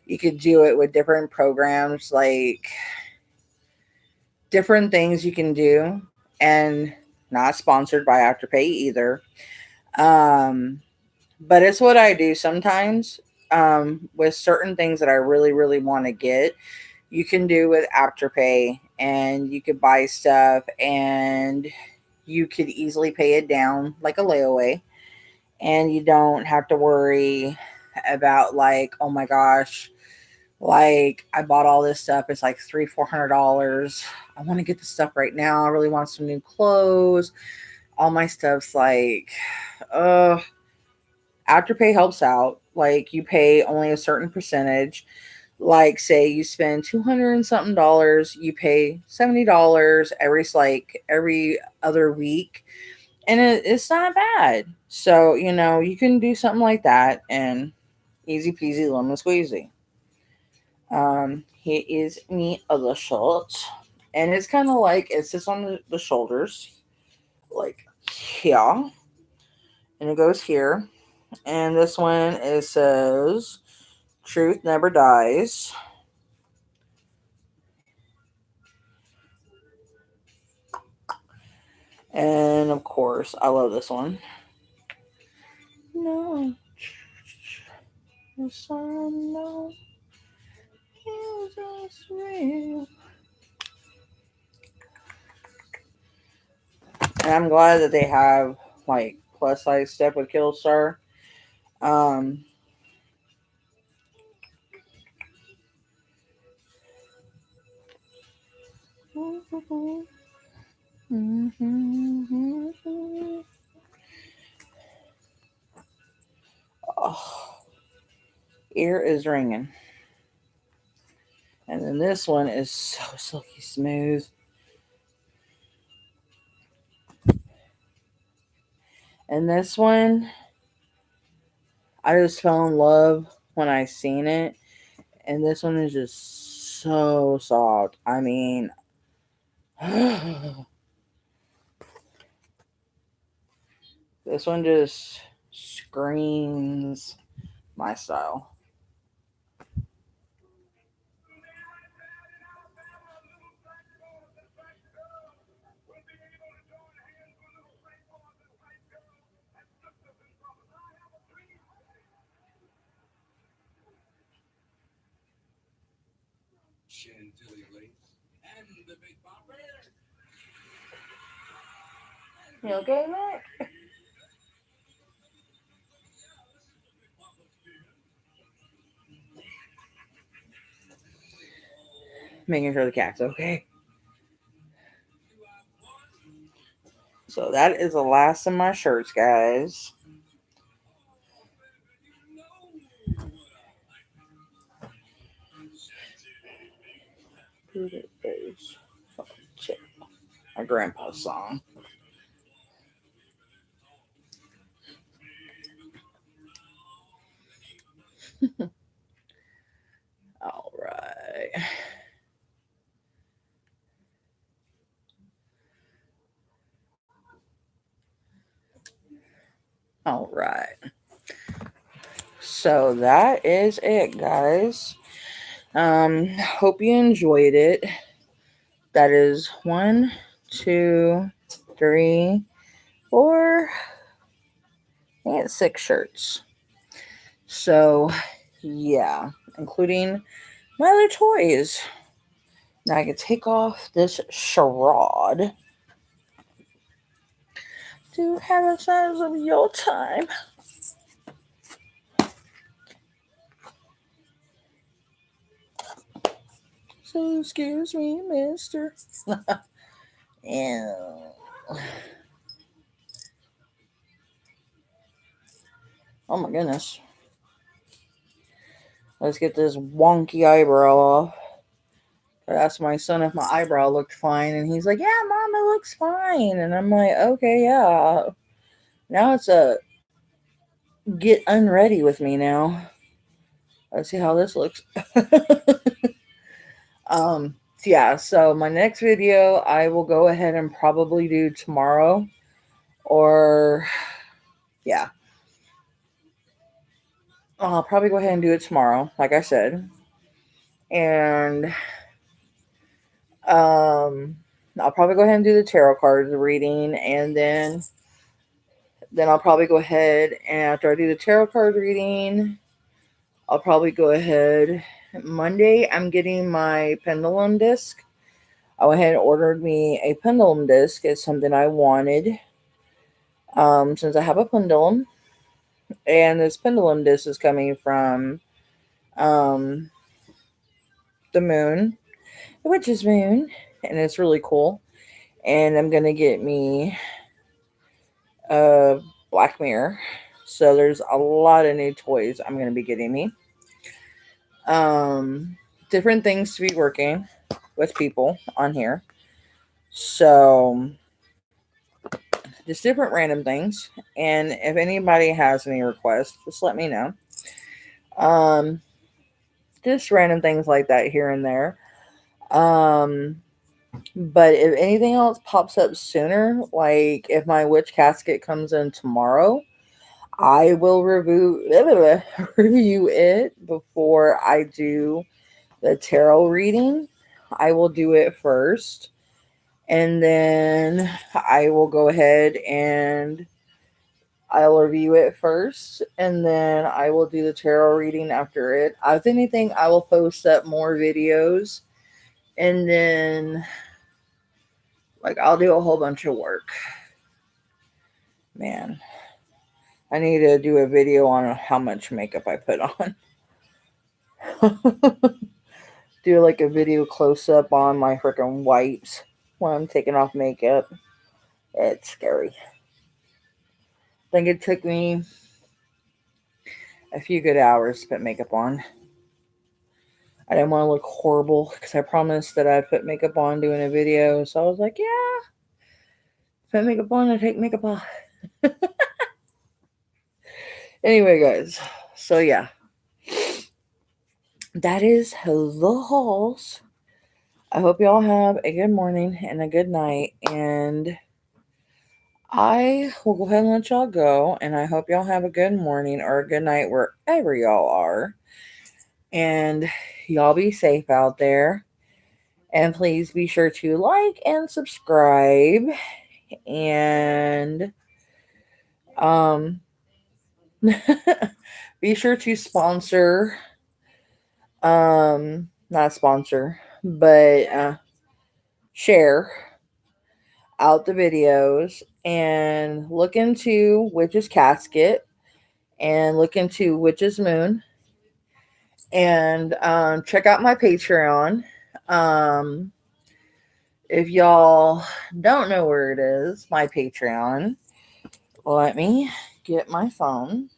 You could do it with different programs, like different things you can do, and not sponsored by Afterpay either. But it's what I do sometimes with certain things that I really, really want to get. You can do with Afterpay, and you could buy stuff, and you could easily pay it down like a layaway, and you don't have to worry about like, oh my gosh, like I bought all this stuff. It's like $300-400. I want to get the stuff right now. I really want some new clothes. All my stuff's like, Afterpay helps out. Like you pay only a certain percentage. Like say you spend 200 and something dollars, you pay $70 every other week, and it's not bad. So you can do something like that, and easy peasy lemon squeezy. Here is me other shirt, and it's kind of like it sits on the shoulders, like here, and it goes here. And this one it says, "Truth never dies." And of course, I love this one. No, yes, I know it's just real. And I'm glad that they have like plus size stuff with Killstar. Um, oh, ear is ringing. And then this one is so silky smooth. And this one, I just fell in love when I seen it. And this one is just so soft. I mean, this one just screams my style. You okay, Mac? Making sure the cat's okay. So that is the last of my shirts, guys. My grandpa's song. All right. All right. So that is it, guys. Hope you enjoyed it. That is 1, 2, 3, 4, and 6 shirts. So, yeah, including my other toys. Now I can take off this charade to have a sense of your time. So excuse me, mister. Ew. Oh my goodness. Let's get this wonky eyebrow off. I asked my son if my eyebrow looked fine, and he's like, "Yeah, Mom, it looks fine." And I'm like, "Okay, yeah." Now it's a get unready with me now. Let's see how this looks. Yeah, so my next video I will go ahead and probably do tomorrow, or yeah, I'll probably go ahead and do it tomorrow, like I said. And I'll probably go ahead and do the tarot card reading, and then I'll probably go ahead, and after I do the tarot card reading, I'll probably go ahead. Monday, I'm getting my pendulum disc. I went ahead and ordered me a pendulum disc. It's something I wanted, since I have a pendulum. And this pendulum disc is coming from um, the moon, the witch's moon, and it's really cool. And I'm going to get me a black mirror. So there's a lot of new toys I'm going to be getting me. Different things to be working with people on here. So just different random things. And if anybody has any requests, just let me know. Just random things like that here and there. But if anything else pops up sooner, like if my witch casket comes in tomorrow, I will review it before I do the tarot reading. I will do it first, and then I will go ahead and I'll review it first, and then I will do the tarot reading after it. If anything, I will post up more videos, and then I'll do a whole bunch of work. Man, I need to do a video on how much makeup I put on. Do a video close up on my freaking wipes when I'm taking off makeup. It's scary. I think it took me a few good hours to put makeup on. I didn't want to look horrible because I promised that I'd put makeup on doing a video. So I was like, yeah, put makeup on and take makeup off. Anyway, guys. So yeah. That is the hauls. I hope y'all have a good morning and a good night. And I will go ahead and let y'all go. And I hope y'all have a good morning or a good night wherever y'all are. And y'all be safe out there. And please be sure to like and subscribe. And be sure to sponsor. Not sponsor, but share out the videos and look into Witch's Casket and look into Witch's Moon and check out my Patreon. If y'all don't know where it is, my Patreon, let me get my phone.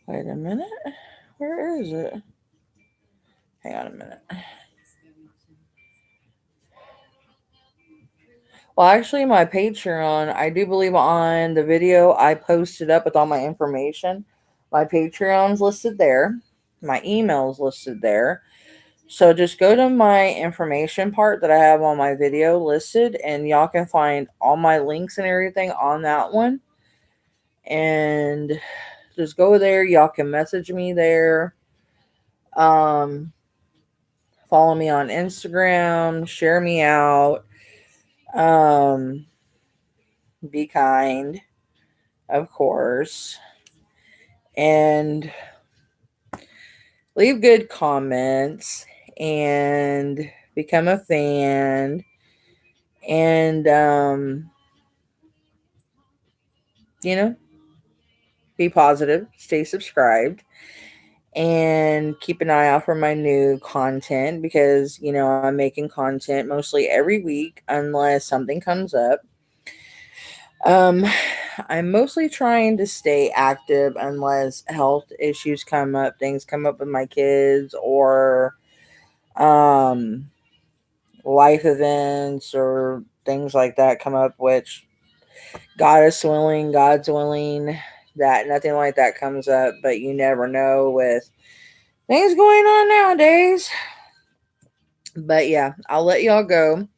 Wait a minute. Where is it? Hang on a minute. Well, actually, my Patreon, I do believe on the video I posted up with all my information. My Patreon's listed there. My email's listed there. So just go to my information part that I have on my video listed, and y'all can find all my links and everything on that one. and just go there. Y'all can message me there. Um, Follow me on Instagram, share me out. Um, be kind, of course, and leave good comments and become a fan and you know, be positive, stay subscribed, and keep an eye out for my new content because I'm making content mostly every week unless something comes up. um I'm mostly trying to stay active unless health issues come up, things come up with my kids, or um life events or things like that come up, which God's willing that nothing like that comes up, but you never know with things going on nowadays. But yeah, I'll let y'all go.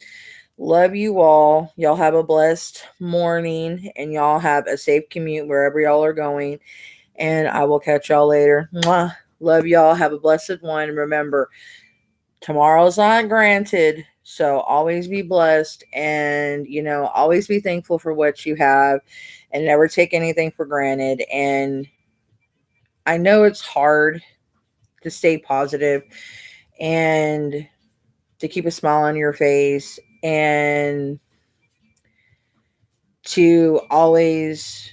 Love you all. Y'all have a blessed morning and y'all have a safe commute wherever y'all are going. And I will catch y'all later. Mwah. Love y'all. Have a blessed one. Remember, tomorrow's not granted. So always be blessed and, always be thankful for what you have and never take anything for granted. And I know it's hard to stay positive and to keep a smile on your face and to always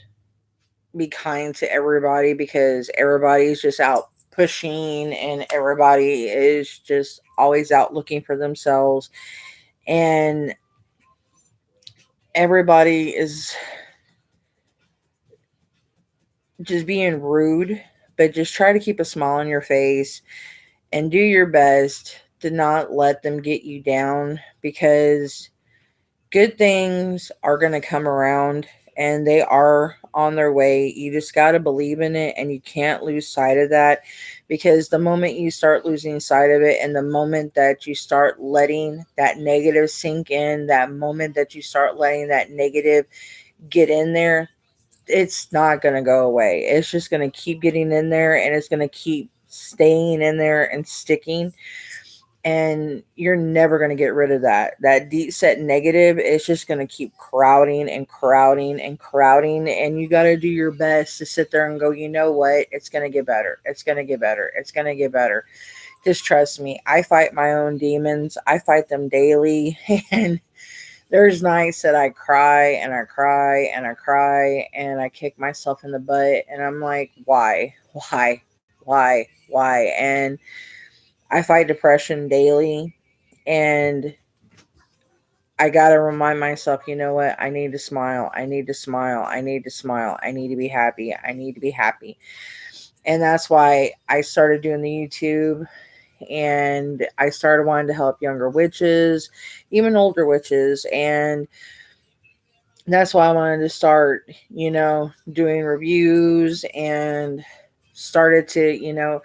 be kind to everybody because everybody's just out pushing and everybody is just always out looking for themselves, and everybody is just being rude, but just try to keep a smile on your face and do your best to not let them get you down because good things are going to come around and they are on their way. You just got to believe in it and you can't lose sight of that because the moment you start losing sight of it and the moment that you start letting that negative sink in, that moment that you start letting that negative get in there, it's not going to go away. It's just going to keep getting in there and it's going to keep staying in there and sticking, and you're never going to get rid of that deep set negative. It's just going to keep crowding and crowding and crowding, and you got to do your best to sit there and go, you know what, it's going to get better, it's going to get better, it's going to get better. Just trust me, I fight my own demons, I fight them daily. And there's nights that I cry and I cry and I cry and I kick myself in the butt and I'm like, why? And I fight depression daily, and I got to remind myself, you know what? I need to smile. I need to smile. I need to smile. I need to be happy. I need to be happy. And that's why I started doing the YouTube, and I started wanting to help younger witches, even older witches. And that's why I wanted to start, doing reviews and started to,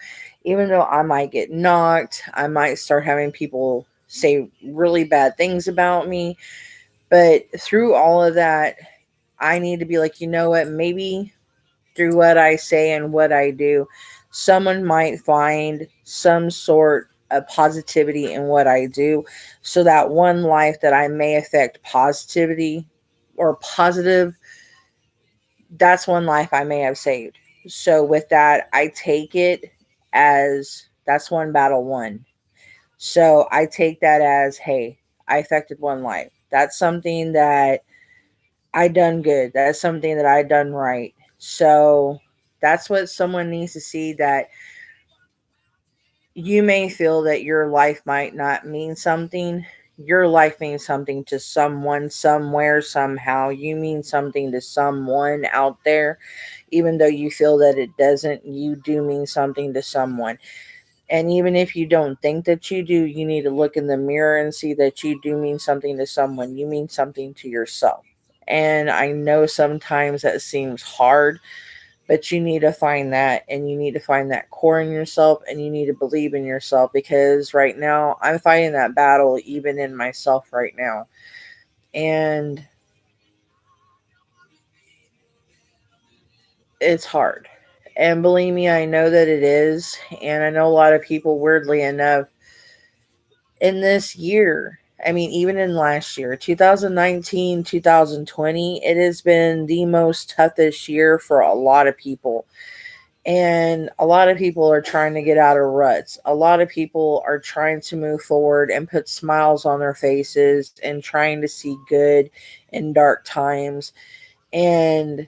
even though I might get knocked, I might start having people say really bad things about me. But through all of that, I need to be like, you know what, maybe through what I say and what I do, someone might find some sort of positivity in what I do. So that one life that I may affect positivity or positive, that's one life I may have saved. So with that, I take it as that's one battle won. So I take that as, hey, I affected one life. That's something that I done good. That's something that I done right. So that's what someone needs to see, that you may feel that your life might not mean something. Your life means something to someone, somewhere, somehow. You mean something to someone out there. Even though you feel that it doesn't, you do mean something to someone. And even if you don't think that you do, you need to look in the mirror and see that you do mean something to someone. You mean something to yourself. And I know sometimes that seems hard, but you need to find that, and you need to find that core in yourself, and you need to believe in yourself, because right now I'm fighting that battle even in myself right now. And it's hard. And believe me, I know that it is. And I know a lot of people, weirdly enough, in this year, I mean, even in last year, 2019, 2020, it has been the most toughest year for a lot of people. And a lot of people are trying to get out of ruts. A lot of people are trying to move forward and put smiles on their faces and trying to see good in dark times. And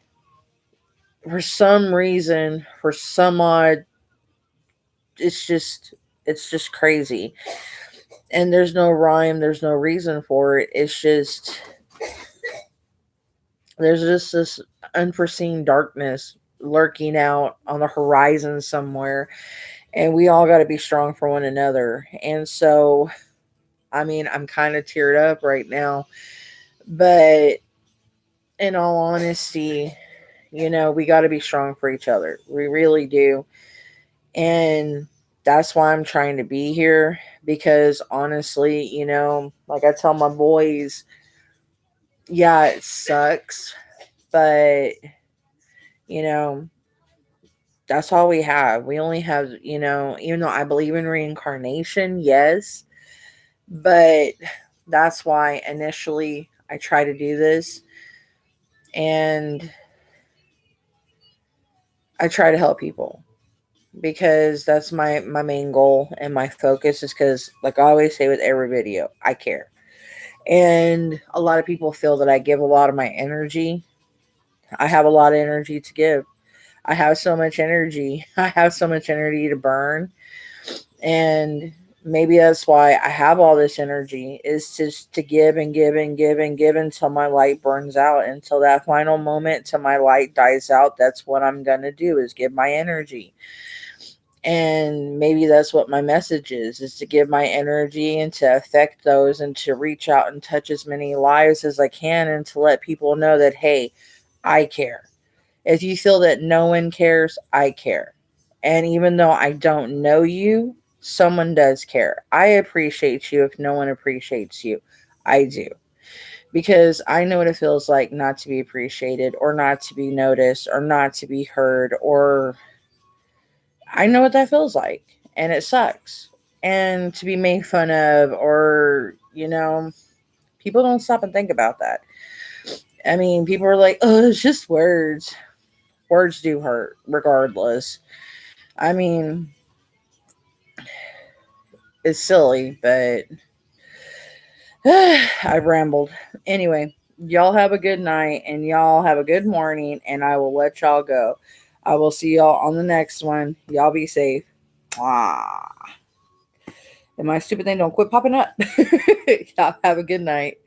for some reason, for some odd, it's just it's just crazy. And there's no rhyme, there's no reason for it. It's just there's just this unforeseen darkness lurking out on the horizon somewhere, and we all got to be strong for one another. And so, I mean, I'm kind of teared up right now, but in all honesty, we got to be strong for each other. We really do. And that's why I'm trying to be here, because honestly, like I tell my boys, yeah, it sucks, but you know, that's all we have. We only have, even though I believe in reincarnation, yes, but that's why initially I try to do this, and I try to help people, because that's my main goal and my focus, is because, like I always say with every video, I care. And a lot of people feel that I give a lot of my energy. I have a lot of energy to give. I have so much energy. I have so much energy to burn. And maybe that's why I have all this energy, is just to give and give and give and give until my light burns out, until that final moment, till my light dies out. That's what I'm going to do, is give my energy. And maybe that's what my message is to give my energy and to affect those and to reach out and touch as many lives as I can, and to let people know that, hey, I care. If you feel that no one cares, I care. And even though I don't know you, someone does care. I appreciate you if no one appreciates you. I do. Because I know what it feels like not to be appreciated, or not to be noticed, or not to be heard, or I know what that feels like. And it sucks. And to be made fun of, or, people don't stop and think about that. I mean, people are like, oh, it's just words. Words do hurt, regardless. I mean, it's silly, but I rambled. Anyway, y'all have a good night, and y'all have a good morning, and I will let y'all go. I will see y'all on the next one. Y'all be safe. Mwah. And my stupid thing don't quit popping up. Y'all have a good night.